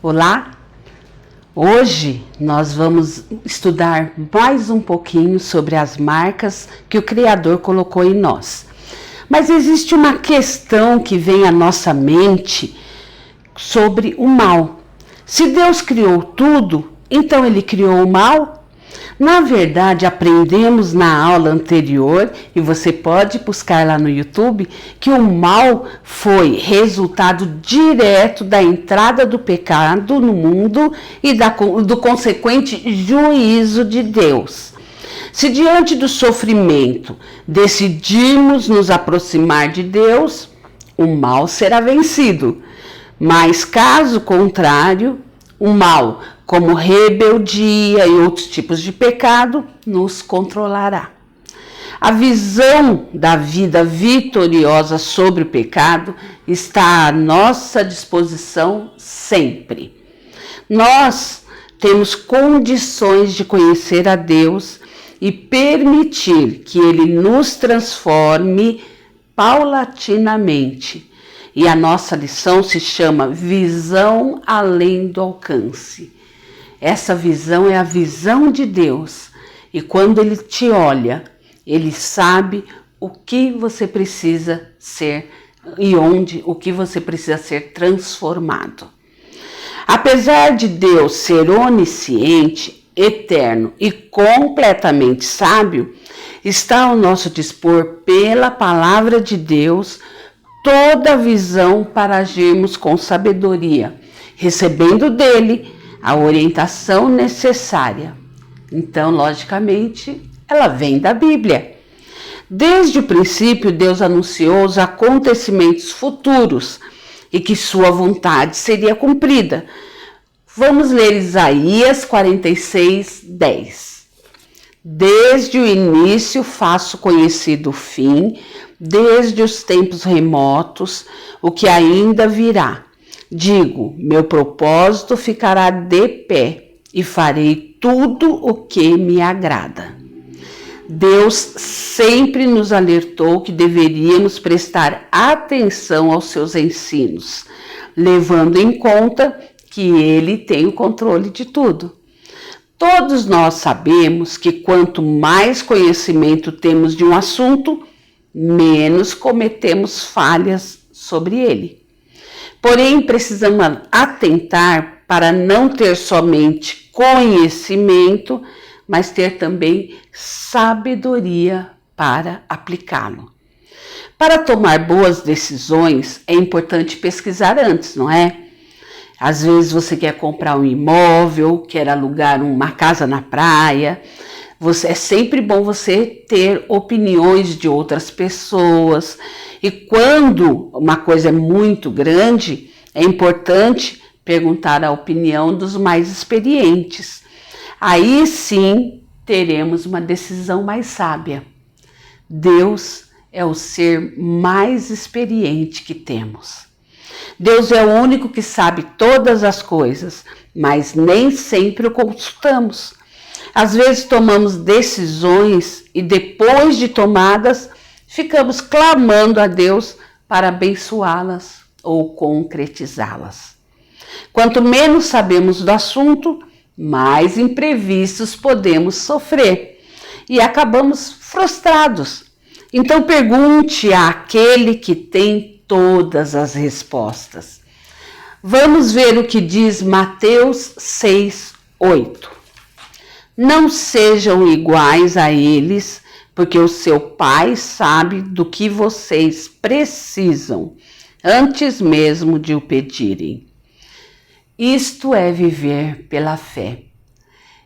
Olá! Hoje nós vamos estudar mais um pouquinho sobre as marcas que o Criador colocou em nós. Mas existe uma questão que vem à nossa mente sobre o mal. Se Deus criou tudo, então Ele criou o mal? Na verdade, aprendemos na aula anterior, e você pode buscar lá no YouTube, que o mal foi resultado direto da entrada do pecado no mundo e do consequente juízo de Deus. Se diante do sofrimento decidirmos nos aproximar de Deus, o mal será vencido. Mas caso contrário, o mal, como rebeldia e outros tipos de pecado, nos controlará. A visão da vida vitoriosa sobre o pecado está à nossa disposição sempre. Nós temos condições de conhecer a Deus e permitir que Ele nos transforme paulatinamente. E a nossa lição se chama Visão Além do Alcance. Essa visão é a visão de Deus. E quando Ele te olha, Ele sabe o que você precisa ser e o que você precisa ser transformado. Apesar de Deus ser onisciente, eterno e completamente sábio, está ao nosso dispor pela palavra de Deus toda a visão para agirmos com sabedoria, recebendo dele a orientação necessária. Então, logicamente, ela vem da Bíblia. Desde o princípio, Deus anunciou os acontecimentos futuros e que sua vontade seria cumprida. Vamos ler Isaías 46:10. Desde o início faço conhecido o fim, desde os tempos remotos, o que ainda virá. Digo, meu propósito ficará de pé e farei tudo o que me agrada. Deus sempre nos alertou que deveríamos prestar atenção aos seus ensinos, levando em conta que Ele tem o controle de tudo. Todos nós sabemos que quanto mais conhecimento temos de um assunto, menos cometemos falhas sobre ele. Porém, precisamos atentar para não ter somente conhecimento, mas ter também sabedoria para aplicá-lo. Para tomar boas decisões, é importante pesquisar antes, não é? Às vezes você quer comprar um imóvel, quer alugar uma casa na praia. É sempre bom você ter opiniões de outras pessoas. E quando uma coisa é muito grande, é importante perguntar a opinião dos mais experientes. Aí sim teremos uma decisão mais sábia. Deus é o ser mais experiente que temos. Deus é o único que sabe todas as coisas, mas nem sempre o consultamos. Às vezes tomamos decisões e depois de tomadas, ficamos clamando a Deus para abençoá-las ou concretizá-las. Quanto menos sabemos do assunto, mais imprevistos podemos sofrer e acabamos frustrados. Então pergunte àquele que tem todas as respostas. Vamos ver o que diz Mateus 6:8. Não sejam iguais a eles, porque o seu Pai sabe do que vocês precisam, antes mesmo de o pedirem. Isto é viver pela fé.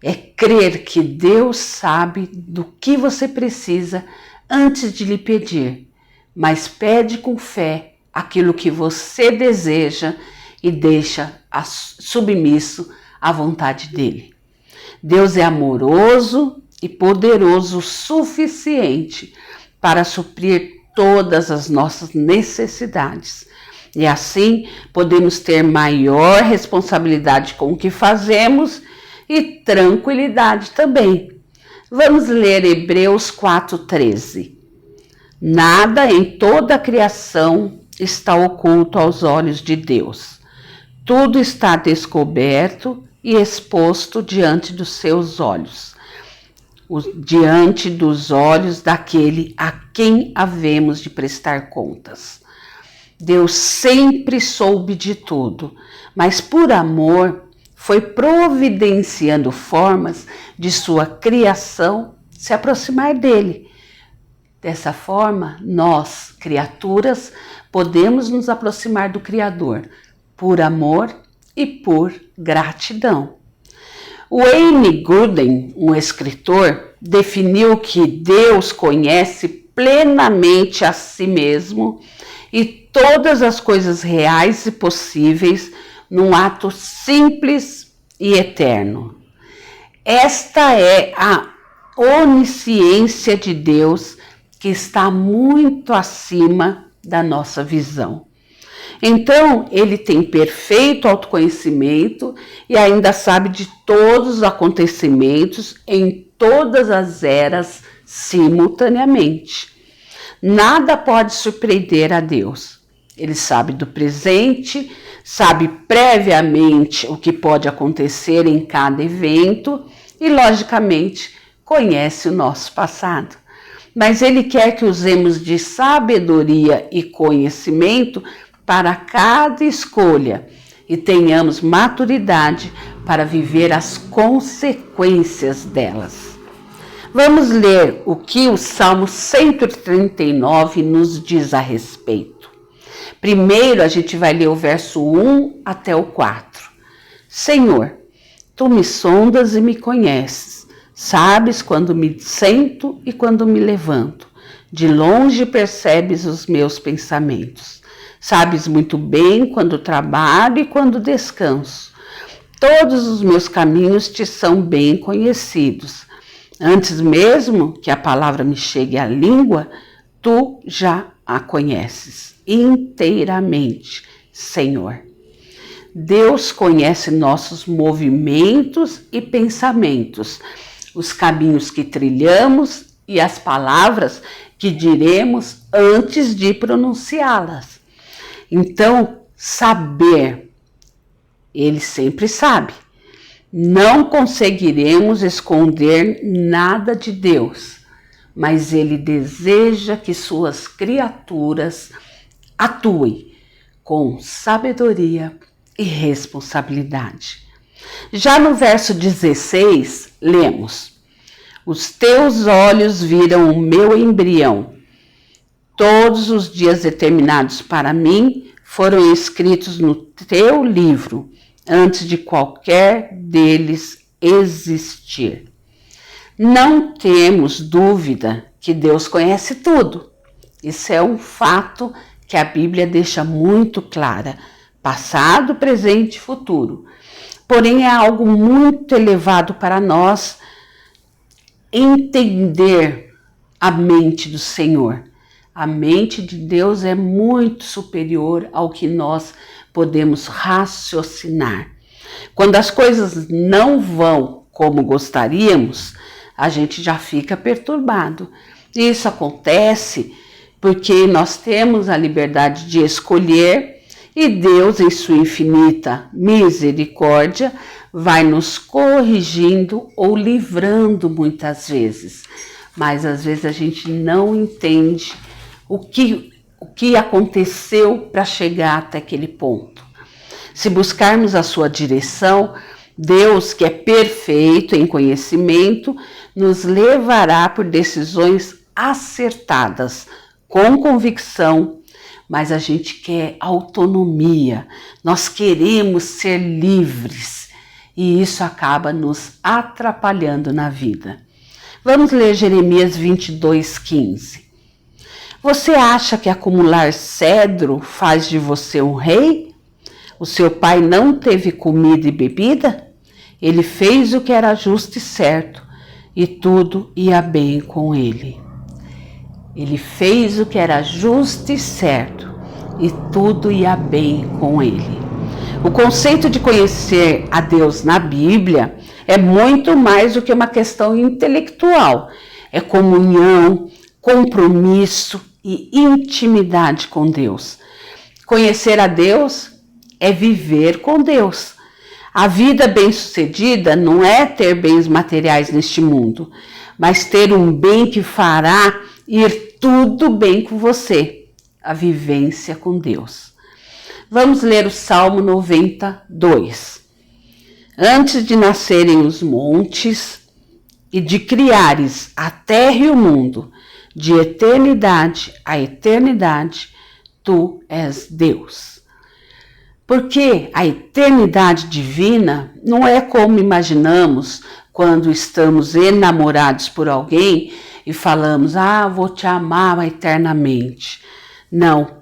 É crer que Deus sabe do que você precisa antes de lhe pedir, mas pede com fé aquilo que você deseja e deixa submisso à vontade dele. Deus é amoroso e poderoso o suficiente para suprir todas as nossas necessidades. E assim podemos ter maior responsabilidade com o que fazemos e tranquilidade também. Vamos ler Hebreus 4:13. Nada em toda a criação está oculto aos olhos de Deus. Tudo está descoberto e exposto diante dos seus olhos, diante dos olhos daquele a quem havemos de prestar contas. Deus sempre soube de tudo, mas por amor foi providenciando formas de sua criação se aproximar dele. Dessa forma, nós, criaturas, podemos nos aproximar do Criador por amor e por gratidão. Wayne Grudem, um escritor, definiu que Deus conhece plenamente a si mesmo e todas as coisas reais e possíveis num ato simples e eterno. Esta é a onisciência de Deus que está muito acima da nossa visão. Então, ele tem perfeito autoconhecimento e ainda sabe de todos os acontecimentos em todas as eras simultaneamente. Nada pode surpreender a Deus. Ele sabe do presente, sabe previamente o que pode acontecer em cada evento e, logicamente, conhece o nosso passado. Mas ele quer que usemos de sabedoria e conhecimento para cada escolha e tenhamos maturidade para viver as consequências delas. Vamos ler o que o Salmo 139 nos diz a respeito. Primeiro a gente vai ler o verso 1 até o 4. Senhor, tu me sondas e me conheces, sabes quando me sento e quando me levanto. De longe percebes os meus pensamentos. Sabes muito bem quando trabalho e quando descanso. Todos os meus caminhos te são bem conhecidos. Antes mesmo que a palavra me chegue à língua, tu já a conheces inteiramente, Senhor. Deus conhece nossos movimentos e pensamentos, os caminhos que trilhamos e as palavras que diremos antes de pronunciá-las. Então, saber, ele sempre sabe. Não conseguiremos esconder nada de Deus, mas ele deseja que suas criaturas atuem com sabedoria e responsabilidade. Já no verso 16, lemos: os teus olhos viram o meu embrião. Todos os dias determinados para mim foram escritos no teu livro, antes de qualquer deles existir. Não temos dúvida que Deus conhece tudo. Isso é um fato que a Bíblia deixa muito clara, passado, presente e futuro. Porém, é algo muito elevado para nós entender a mente do Senhor. A mente de Deus é muito superior ao que nós podemos raciocinar. Quando as coisas não vão como gostaríamos, a gente já fica perturbado. Isso acontece porque nós temos a liberdade de escolher e Deus, em sua infinita misericórdia, vai nos corrigindo ou livrando muitas vezes. Mas às vezes a gente não entende o que aconteceu para chegar até aquele ponto. Se buscarmos a sua direção, Deus, que é perfeito em conhecimento, nos levará por decisões acertadas, com convicção, mas a gente quer autonomia, nós queremos ser livres e isso acaba nos atrapalhando na vida. Vamos ler Jeremias 22:15. Você acha que acumular cedro faz de você um rei? O seu pai não teve comida e bebida? Ele fez o que era justo e certo, e tudo ia bem com ele. Ele fez o que era justo e certo, e tudo ia bem com ele. O conceito de conhecer a Deus na Bíblia é muito mais do que uma questão intelectual. É comunhão, compromisso e intimidade com Deus. Conhecer a Deus é viver com Deus. A vida bem-sucedida não é ter bens materiais neste mundo, mas ter um bem que fará ir tudo bem com você, a vivência com Deus. Vamos ler o Salmo 92. Antes de nascerem os montes e de criares a terra e o mundo, de eternidade a eternidade, tu és Deus. Porque a eternidade divina não é como imaginamos quando estamos enamorados por alguém e falamos, vou te amar eternamente. Não,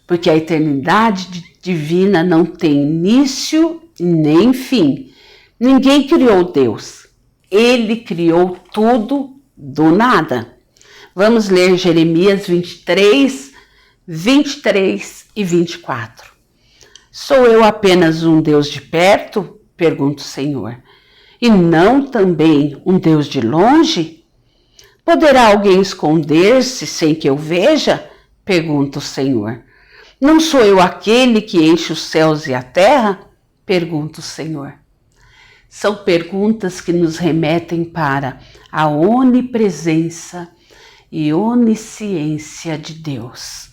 porque a eternidade divina não tem início nem fim. Ninguém criou Deus. Ele criou tudo do nada. Vamos ler Jeremias 23, 23 e 24. Sou eu apenas um Deus de perto? Pergunta o Senhor. E não também um Deus de longe? Poderá alguém esconder-se sem que eu veja? Pergunta o Senhor. Não sou eu aquele que enche os céus e a terra? Pergunta o Senhor. São perguntas que nos remetem para a onipresença e onisciência de Deus.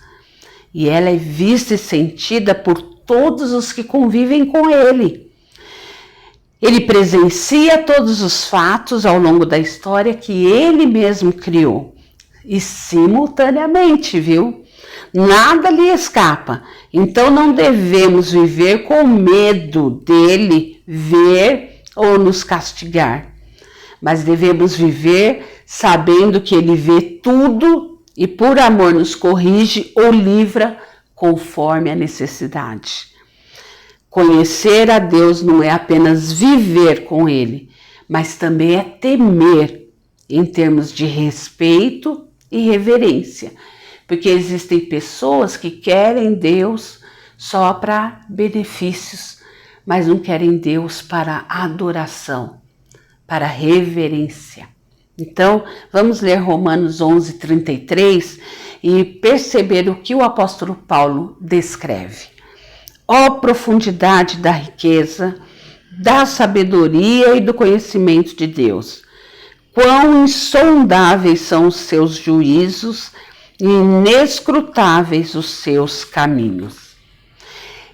E ela é vista e sentida por todos os que convivem com Ele. Ele presencia todos os fatos ao longo da história que Ele mesmo criou. E simultaneamente, viu? Nada lhe escapa. Então não devemos viver com medo dele ver ou nos castigar. Mas devemos viver sabendo que ele vê tudo e por amor nos corrige ou livra conforme a necessidade. Conhecer a Deus não é apenas viver com Ele, mas também é temer em termos de respeito e reverência. Porque existem pessoas que querem Deus só para benefícios, mas não querem Deus para adoração, para reverência. Então, vamos ler Romanos 11, 33 e perceber o que o apóstolo Paulo descreve. Ó profundidade da riqueza, da sabedoria e do conhecimento de Deus! Quão insondáveis são os seus juízos e inescrutáveis os seus caminhos.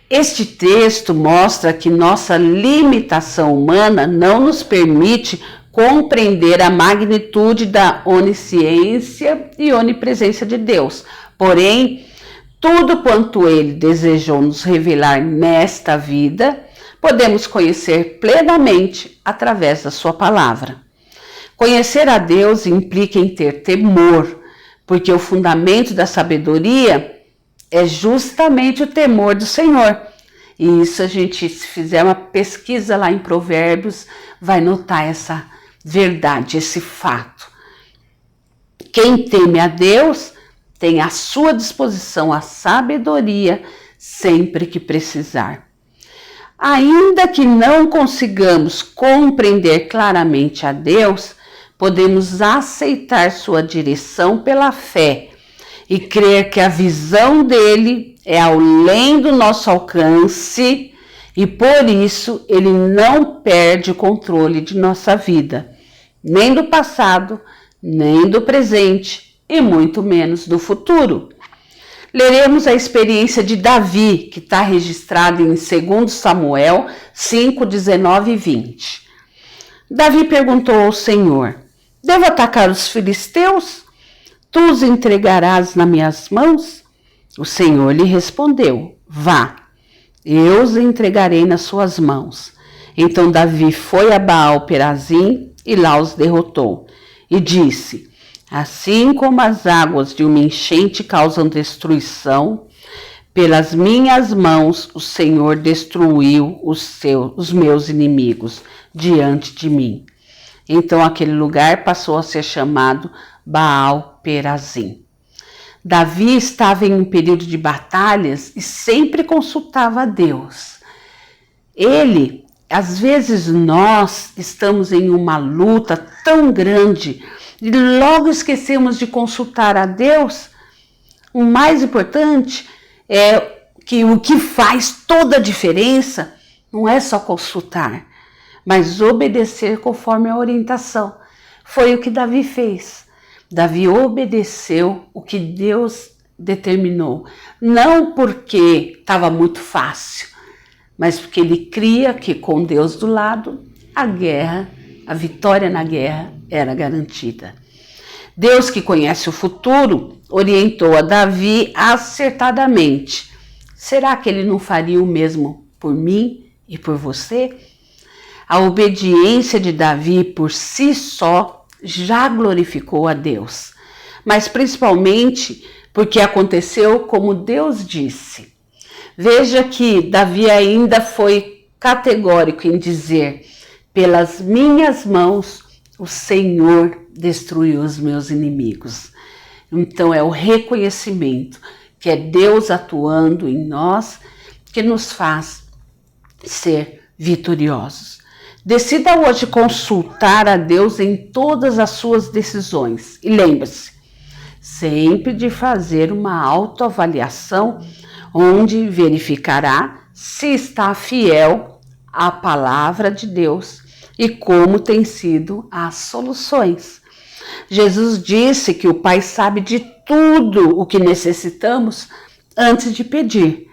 Este texto mostra que nossa limitação humana não nos permite compreender a magnitude da onisciência e onipresença de Deus. Porém, tudo quanto Ele desejou nos revelar nesta vida, podemos conhecer plenamente através da sua palavra. Conhecer a Deus implica em ter temor, porque o fundamento da sabedoria é justamente o temor do Senhor. E isso a gente, se fizer uma pesquisa lá em Provérbios, vai notar essa verdade, esse fato. Quem teme a Deus tem à sua disposição a sabedoria sempre que precisar. Ainda que não consigamos compreender claramente a Deus, podemos aceitar sua direção pela fé e crer que a visão dele é além do nosso alcance e por isso ele não perde o controle de nossa vida, nem do passado, nem do presente e muito menos do futuro. Leremos a experiência de Davi, que está registrada em 2 Samuel 5, 19 e 20. Davi perguntou ao Senhor: devo atacar os filisteus? Tu os entregarás nas minhas mãos? O Senhor lhe respondeu: vá, eu os entregarei nas suas mãos. Então Davi foi a Baal-Perazim e lá os derrotou. E disse: assim como as águas de uma enchente causam destruição, pelas minhas mãos o Senhor destruiu os meus inimigos diante de mim. Então aquele lugar passou a ser chamado Baal-Perazim. Davi estava em um período de batalhas e sempre consultava a Deus. Às vezes nós estamos em uma luta tão grande e logo esquecemos de consultar a Deus. O mais importante é que o que faz toda a diferença não é só consultar, mas obedecer conforme a orientação. Foi o que Davi fez. Davi obedeceu o que Deus determinou, não porque estava muito fácil, mas porque ele cria que com Deus do lado, a vitória na guerra era garantida. Deus, que conhece o futuro, orientou a Davi acertadamente. Será que ele não faria o mesmo por mim e por você? A obediência de Davi por si só já glorificou a Deus, mas principalmente porque aconteceu como Deus disse. Veja que Davi ainda foi categórico em dizer: pelas minhas mãos o Senhor destruiu os meus inimigos. Então é o reconhecimento que é Deus atuando em nós que nos faz ser vitoriosos. Decida hoje consultar a Deus em todas as suas decisões. E lembre-se, sempre de fazer uma autoavaliação onde verificará se está fiel à palavra de Deus e como tem sido as soluções. Jesus disse que o Pai sabe de tudo o que necessitamos antes de pedir.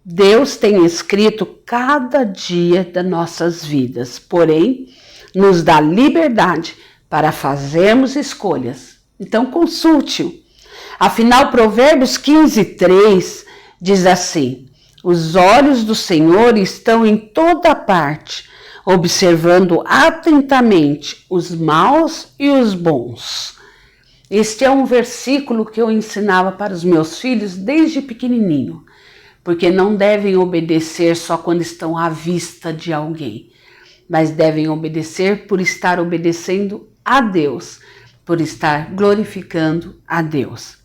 Deus tem escrito cada dia das nossas vidas, porém, nos dá liberdade para fazermos escolhas. Então, consulte-o. Afinal, Provérbios 15:3 diz assim: os olhos do Senhor estão em toda parte, observando atentamente os maus e os bons. Este é um versículo que eu ensinava para os meus filhos desde pequenininho, porque não devem obedecer só quando estão à vista de alguém, mas devem obedecer por estar obedecendo a Deus, por estar glorificando a Deus.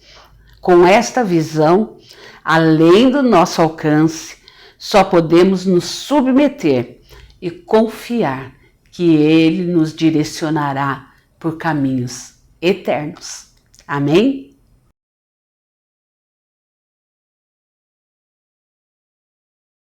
Com esta visão, além do nosso alcance, só podemos nos submeter e confiar que Ele nos direcionará por caminhos eternos. Amém?